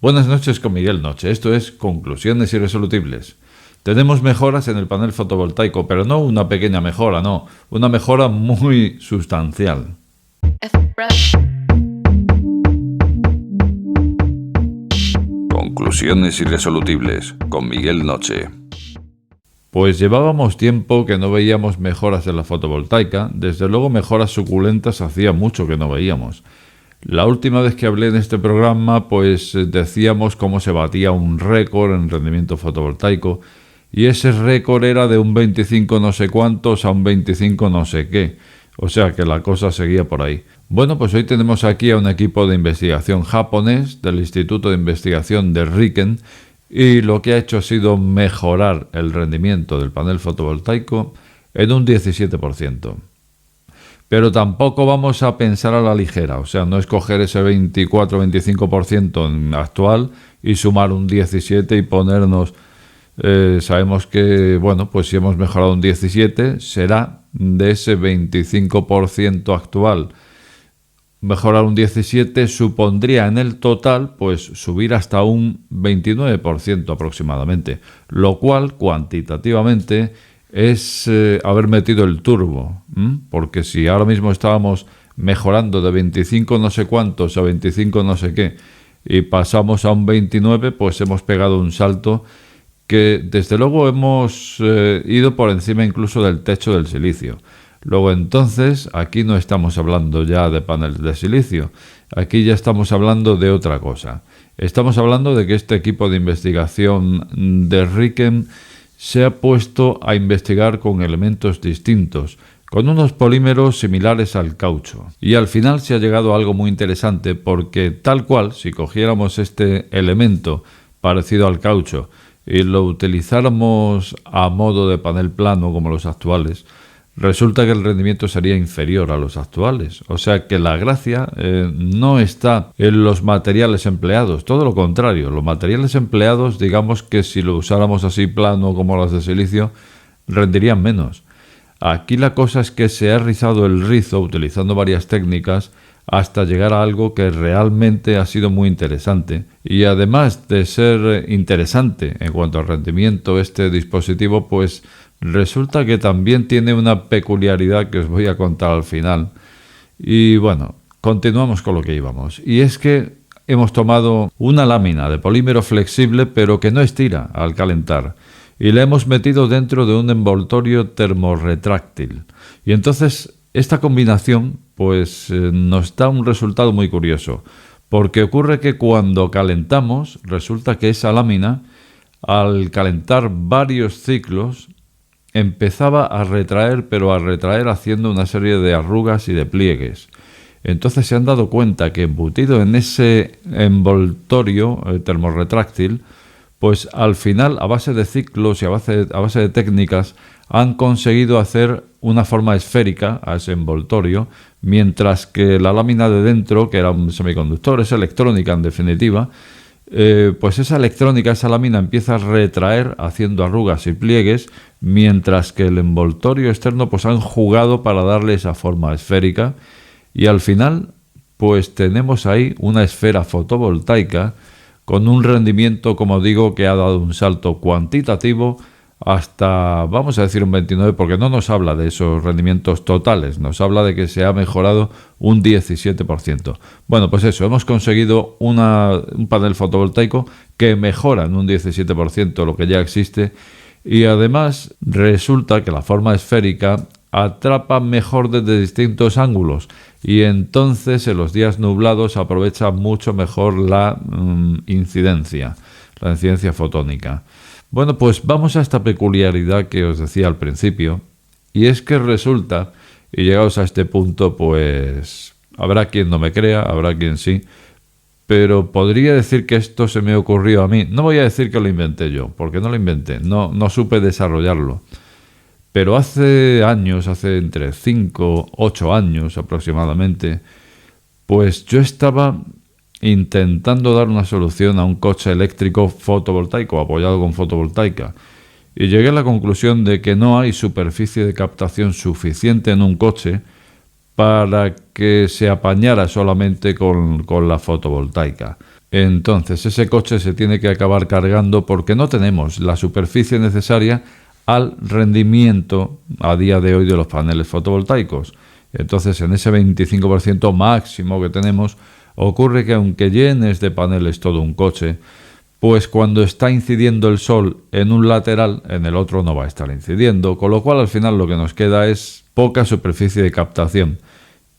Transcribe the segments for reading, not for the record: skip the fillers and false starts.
Buenas noches con Miguel Noche. Esto es Conclusiones Irresolubles. Tenemos mejoras en el panel fotovoltaico, pero no una pequeña mejora, no. Una mejora muy sustancial. Conclusiones Irresolubles con Miguel Noche. Pues llevábamos tiempo que no veíamos mejoras en la fotovoltaica. Desde luego mejoras suculentas hacía mucho que no veíamos. La última vez que hablé en este programa, pues decíamos cómo se batía un récord en rendimiento fotovoltaico, y ese récord era de un 25 no sé cuántos a un 25 no sé qué. O sea que la cosa seguía por ahí. Bueno, pues hoy tenemos aquí a un equipo de investigación japonés del Instituto de Investigación de Riken, y lo que ha hecho ha sido mejorar el rendimiento del panel fotovoltaico en un 17%. Pero tampoco vamos a pensar a la ligera, o sea, no es coger ese 24-25% actual y sumar un 17% y ponernos... sabemos que, bueno, pues si hemos mejorado un 17%, será de ese 25% actual. Mejorar un 17% supondría en el total pues subir hasta un 29% aproximadamente, lo cual cuantitativamente es haber metido el turbo, porque si ahora mismo estábamos mejorando de 25 no sé cuántos a 25 no sé qué y pasamos a un 29, pues hemos pegado un salto que desde luego hemos ido por encima incluso del techo del silicio. Luego entonces, aquí no estamos hablando ya de paneles de silicio, aquí ya estamos hablando de otra cosa. Estamos hablando de que este equipo de investigación de Riken se ha puesto a investigar con elementos distintos, con unos polímeros similares al caucho. Y al final se ha llegado a algo muy interesante, porque tal cual, si cogiéramos este elemento parecido al caucho y lo utilizáramos a modo de panel plano como los actuales, resulta que el rendimiento sería inferior a los actuales. O sea que la gracia no está en los materiales empleados, todo lo contrario. Los materiales empleados, digamos que si lo usáramos así plano como los de silicio, rendirían menos. Aquí la cosa es que se ha rizado el rizo utilizando varias técnicas hasta llegar a algo que realmente ha sido muy interesante. Y además de ser interesante en cuanto al rendimiento, este dispositivo, pues resulta que también tiene una peculiaridad que os voy a contar al final. Y bueno, continuamos con lo que íbamos. Y es que hemos tomado una lámina de polímero flexible, pero que no estira al calentar, y la hemos metido dentro de un envoltorio termorretráctil. Y entonces esta combinación pues nos da un resultado muy curioso, porque ocurre que cuando calentamos, resulta que esa lámina, al calentar varios ciclos, empezaba a retraer, pero a retraer haciendo una serie de arrugas y de pliegues. Entonces se han dado cuenta que embutido en ese envoltorio termorretráctil, pues al final, a base de ciclos y a base de técnicas, han conseguido hacer una forma esférica a ese envoltorio, mientras que la lámina de dentro, que era un semiconductor, es electrónica en definitiva, pues esa electrónica, esa lámina empieza a retraer haciendo arrugas y pliegues, mientras que el envoltorio externo pues han jugado para darle esa forma esférica, y al final pues tenemos ahí una esfera fotovoltaica con un rendimiento, como digo, que ha dado un salto cuantitativo hasta, vamos a decir, un 29, porque no nos habla de esos rendimientos totales, nos habla de que se ha mejorado un 17%. Bueno, pues eso, hemos conseguido un panel fotovoltaico que mejora en un 17% lo que ya existe, y además resulta que la forma esférica atrapa mejor desde distintos ángulos, y entonces en los días nublados aprovecha mucho mejor la incidencia fotónica. Bueno, pues vamos a esta peculiaridad que os decía al principio, y es que resulta, y llegados a este punto, pues habrá quien no me crea, habrá quien sí, pero podría decir que esto se me ocurrió a mí. No voy a decir que lo inventé yo, porque no lo inventé, no supe desarrollarlo. Pero hace años, hace entre 5 8 años aproximadamente, pues yo estaba intentando dar una solución a un coche eléctrico fotovoltaico, apoyado con fotovoltaica, y llegué a la conclusión de que no hay superficie de captación suficiente en un coche para que se apañara solamente con la fotovoltaica. Entonces ese coche se tiene que acabar cargando porque no tenemos la superficie necesaria al rendimiento a día de hoy de los paneles fotovoltaicos. Entonces en ese 25% máximo que tenemos, ocurre que aunque llenes de paneles todo un coche, pues cuando está incidiendo el sol en un lateral, en el otro no va a estar incidiendo, con lo cual al final lo que nos queda es poca superficie de captación.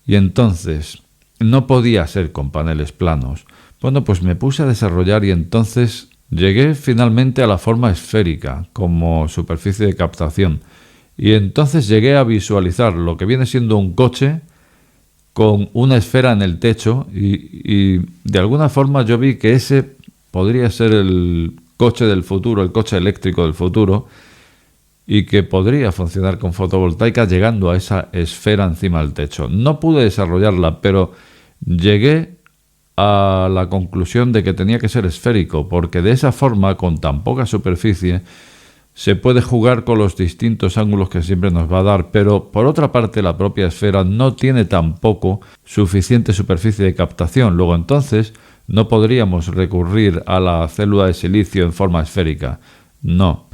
Y entonces no podía ser con paneles planos. Bueno, pues me puse a desarrollar y entonces llegué finalmente a la forma esférica como superficie de captación. Y entonces llegué a visualizar lo que viene siendo un coche con una esfera en el techo y de alguna forma yo vi que ese podría ser el coche del futuro, el coche eléctrico del futuro, y que podría funcionar con fotovoltaica llegando a esa esfera encima del techo. No pude desarrollarla, pero llegué a la conclusión de que tenía que ser esférico, porque de esa forma, con tan poca superficie, se puede jugar con los distintos ángulos que siempre nos va a dar, pero por otra parte la propia esfera no tiene tampoco suficiente superficie de captación. Luego entonces no podríamos recurrir a la célula de silicio en forma esférica. No.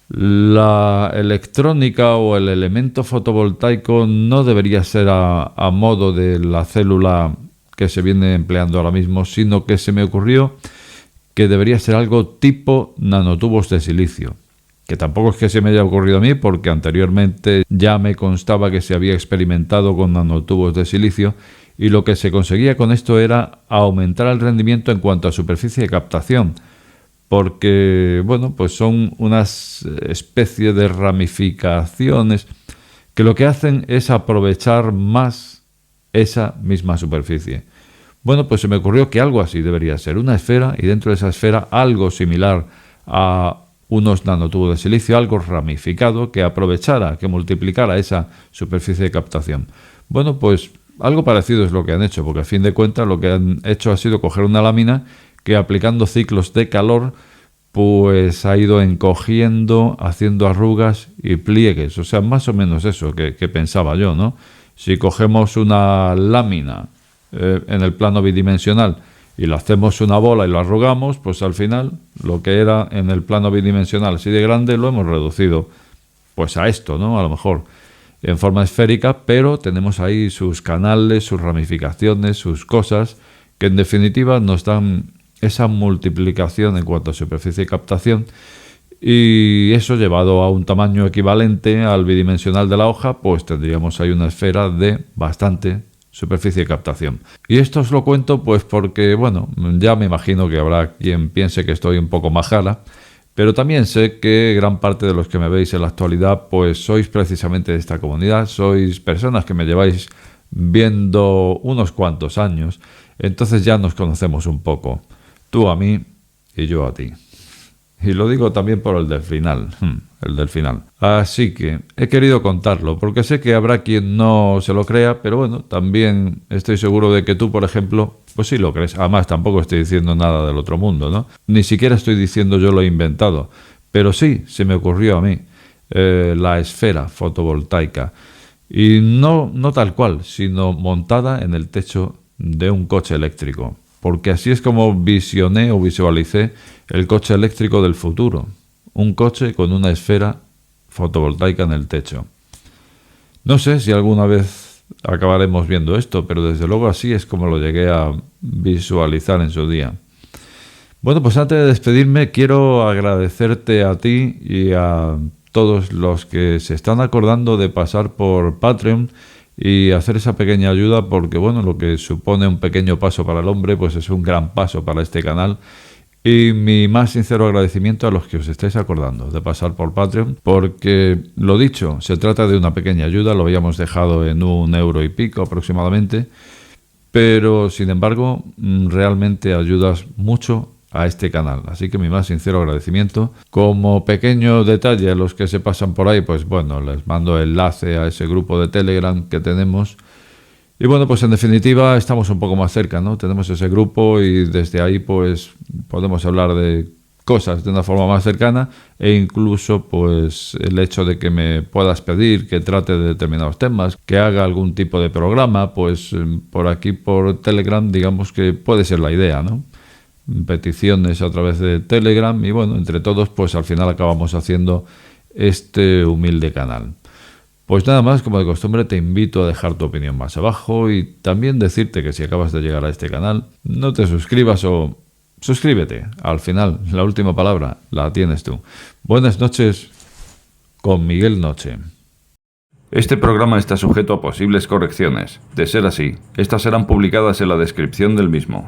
La electrónica o el elemento fotovoltaico no debería ser a modo de la célula que se viene empleando ahora mismo, sino que se me ocurrió que debería ser algo tipo nanotubos de silicio. Que tampoco es que se me haya ocurrido a mí, porque anteriormente ya me constaba que se había experimentado con nanotubos de silicio y lo que se conseguía con esto era aumentar el rendimiento en cuanto a superficie de captación, porque, bueno, pues son unas especies de ramificaciones que lo que hacen es aprovechar más esa misma superficie. Bueno, pues se me ocurrió que algo así debería ser, una esfera, y dentro de esa esfera algo similar a unos nanotubos de silicio, algo ramificado que aprovechara, que multiplicara esa superficie de captación. Bueno, pues algo parecido es lo que han hecho, porque a fin de cuentas lo que han hecho ha sido coger una lámina que aplicando ciclos de calor pues ha ido encogiendo, haciendo arrugas y pliegues. O sea, más o menos eso que pensaba yo, ¿no? Si cogemos una lámina en el plano bidimensional y le hacemos una bola y lo arrugamos, pues al final lo que era en el plano bidimensional así de grande lo hemos reducido pues a esto, ¿no? A lo mejor en forma esférica, pero tenemos ahí sus canales, sus ramificaciones, sus cosas que en definitiva nos dan esa multiplicación en cuanto a superficie de captación, y eso llevado a un tamaño equivalente al bidimensional de la hoja, pues tendríamos ahí una esfera de bastante superficie de captación. Y esto os lo cuento pues porque, bueno, ya me imagino que habrá quien piense que estoy un poco majara, pero también sé que gran parte de los que me veis en la actualidad pues sois precisamente de esta comunidad, sois personas que me lleváis viendo unos cuantos años, entonces ya nos conocemos un poco, tú a mí y yo a ti. Y lo digo también por el del final, Así que he querido contarlo, porque sé que habrá quien no se lo crea, pero bueno, también estoy seguro de que tú, por ejemplo, pues sí lo crees. Además, tampoco estoy diciendo nada del otro mundo, ¿no? Ni siquiera estoy diciendo yo lo he inventado, pero sí, se me ocurrió a mí la esfera fotovoltaica. Y no tal cual, sino montada en el techo de un coche eléctrico. Porque así es como visioné o visualicé el coche eléctrico del futuro. Un coche con una esfera fotovoltaica en el techo. No sé si alguna vez acabaremos viendo esto, pero desde luego así es como lo llegué a visualizar en su día. Bueno, pues antes de despedirme quiero agradecerte a ti y a todos los que se están acordando de pasar por Patreon y hacer esa pequeña ayuda, porque bueno, lo que supone un pequeño paso para el hombre, pues es un gran paso para este canal. Y mi más sincero agradecimiento a los que os estáis acordando de pasar por Patreon, porque lo dicho, se trata de una pequeña ayuda, lo habíamos dejado en €1 y pico aproximadamente, pero sin embargo realmente ayudas mucho a este canal, así que mi más sincero agradecimiento. Como pequeño detalle a los que se pasan por ahí, pues bueno, les mando enlace a ese grupo de Telegram que tenemos. Y bueno, pues en definitiva estamos un poco más cerca, ¿no? Tenemos ese grupo y desde ahí pues podemos hablar de cosas de una forma más cercana, e incluso pues el hecho de que me puedas pedir que trate de determinados temas, que haga algún tipo de programa, pues por aquí por Telegram digamos que puede ser la idea, ¿no? peticiones a través de Telegram y bueno, entre todos pues al final acabamos haciendo este humilde canal. Pues nada más, como de costumbre te invito a dejar tu opinión más abajo y también decirte que si acabas de llegar a este canal no te suscribas o suscríbete. Al final, la última palabra la tienes tú. Buenas noches con Miguel Noche. Este programa está sujeto a posibles correcciones. De ser así, estas serán publicadas en la descripción del mismo.